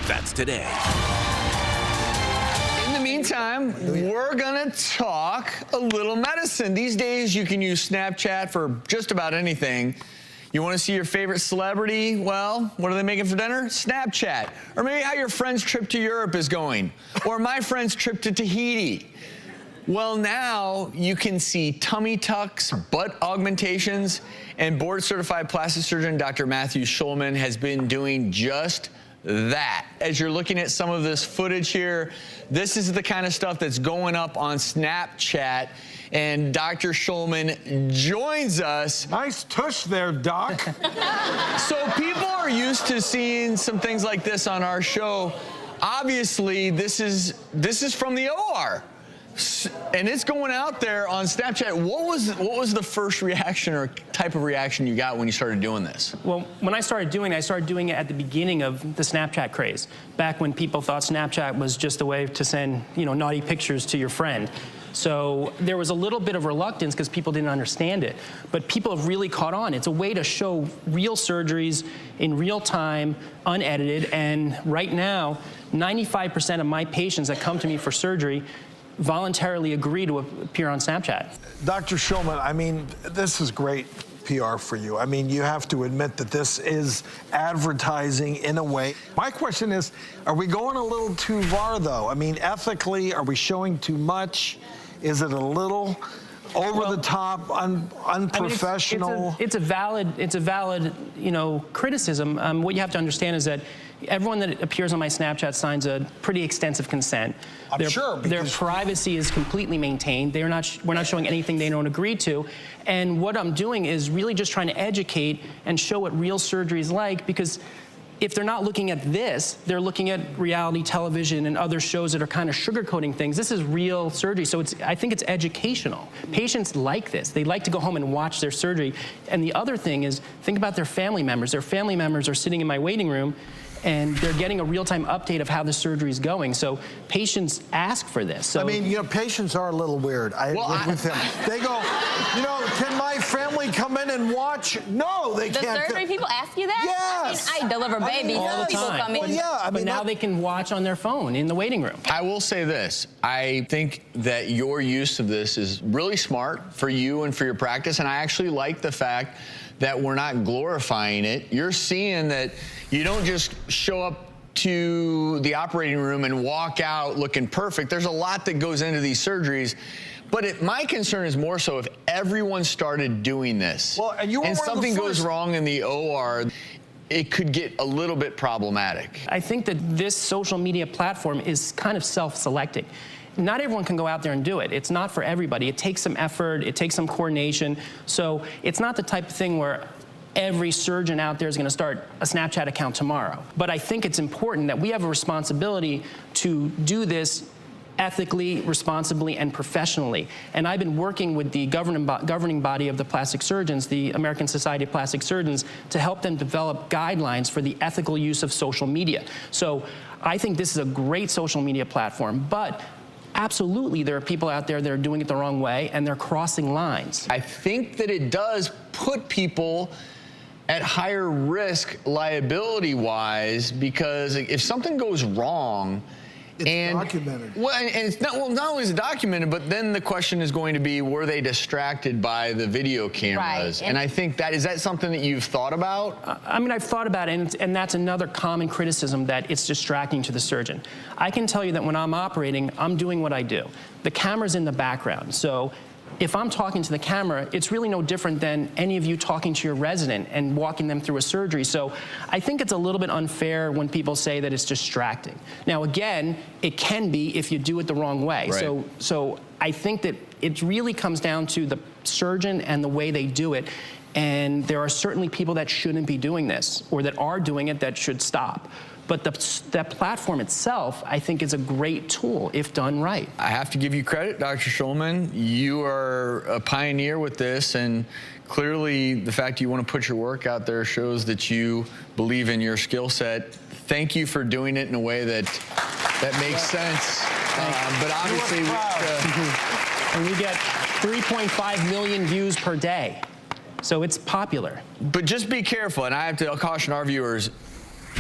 That's today. In the meantime, we're gonna talk a little medicine. These days, you can use Snapchat for just about anything. You want to see your favorite celebrity? Well, what are they making for dinner? Snapchat. Or maybe how your friend's trip to Europe is going. Or my friend's trip to Tahiti. Well, now you can see tummy tucks, butt augmentations, and board-certified plastic surgeon Dr. Matthew Schulman has been doing just that. As you're looking at some of this footage here, this is the kind of stuff that's going up on Snapchat, and Dr. Schulman joins us. Nice tush there, Doc. So people are used to seeing some things like this on our show. Obviously, this is from the OR. And it's going out there on Snapchat. What was the first reaction or type of reaction you got when you started doing this? Well, when I started doing it at the beginning of the Snapchat craze, back when people thought Snapchat was just a way to send, naughty pictures to your friend. So there was a little bit of reluctance because people didn't understand it. But people have really caught on. It's a way to show real surgeries in real time, unedited. And right now, 95% of my patients that come to me for surgery voluntarily agree to appear on Snapchat. Dr. Schulman, I mean, this is great PR for you. I mean, you have to admit that this is advertising in a way. My question is, are we going a little too far, though? I mean, ethically, are we showing too much? Is it a little over the top, unprofessional? It's a valid, criticism. What you have to understand is that everyone that appears on my Snapchat signs a pretty extensive consent. I'm sure. Their privacy is completely maintained. We're not showing anything they don't agree to. And what I'm doing is really just trying to educate and show what real surgery is like, because if they're not looking at this, they're looking at reality television and other shows that are kind of sugarcoating things. This is real surgery, so I think it's educational. Patients like this. They like to go home and watch their surgery. And the other thing is, think about their family members. Their family members are sitting in my waiting room, and they're getting a real-time update of how the surgery is going. So patients ask for this. So, I mean, patients are a little weird. I work with them. They go, can my family come in and watch? No, they can't. The surgery people ask you that? Yes. I deliver babies. all the People time. come in. Well, yeah, but now they can watch on their phone in the waiting room. I will say this. I think that your use of this is really smart for you and for your practice, and I actually like the fact that we're not glorifying it. You're seeing that you don't just show up to the operating room and walk out looking perfect. There's a lot that goes into these surgeries. But my concern is more so if everyone started doing this, well, and something goes wrong in the OR, it could get a little bit problematic. I think that this social media platform is kind of self-selecting. Not everyone can go out there and do it. It's not for everybody. It takes some effort. It takes some coordination. So it's not the type of thing where every surgeon out there is going to start a Snapchat account tomorrow. But I think it's important that we have a responsibility to do this ethically, responsibly, and professionally. And I've been working with the governing body of the plastic surgeons, the American Society of Plastic Surgeons, to help them develop guidelines for the ethical use of social media. So I think this is a great social media platform, but absolutely, there are people out there that are doing it the wrong way, and they're crossing lines. I think that it does put people at higher risk liability-wise, because if something goes wrong, it's documented. Well, and it's not only is it documented, but then the question is going to be, were they distracted by the video cameras? Right. And I think is that something that you've thought about? I mean, I've thought about it, and that's another common criticism, that it's distracting to the surgeon. I can tell you that when I'm operating, I'm doing what I do. The camera's in the background, so if I'm talking to the camera, it's really no different than any of you talking to your resident and walking them through a surgery. So I think it's a little bit unfair when people say that it's distracting. Now, again, it can be if you do it the wrong way. Right. So I think that it really comes down to the surgeon and the way they do it. And there are certainly people that shouldn't be doing this, or that are doing it that should stop. But that platform itself, I think, is a great tool if done right. I have to give you credit, Dr. Schulman. You are a pioneer with this, and clearly the fact you want to put your work out there shows that you believe in your skill set. Thank you for doing it in a way that makes sense. But obviously, and we get 3.5 million views per day. So it's popular. But just be careful, and I have to caution our viewers.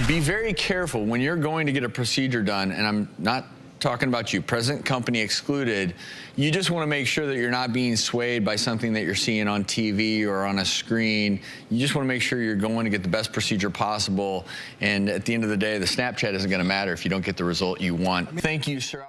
be very careful when you're going to get a procedure done, and I'm not talking about you, present company excluded. You just want to make sure that you're not being swayed by something that you're seeing on TV or on a screen. You just want to make sure you're going to get the best procedure possible. And at the end of the day, the Snapchat isn't going to matter if you don't get the result you want. Thank you, sir.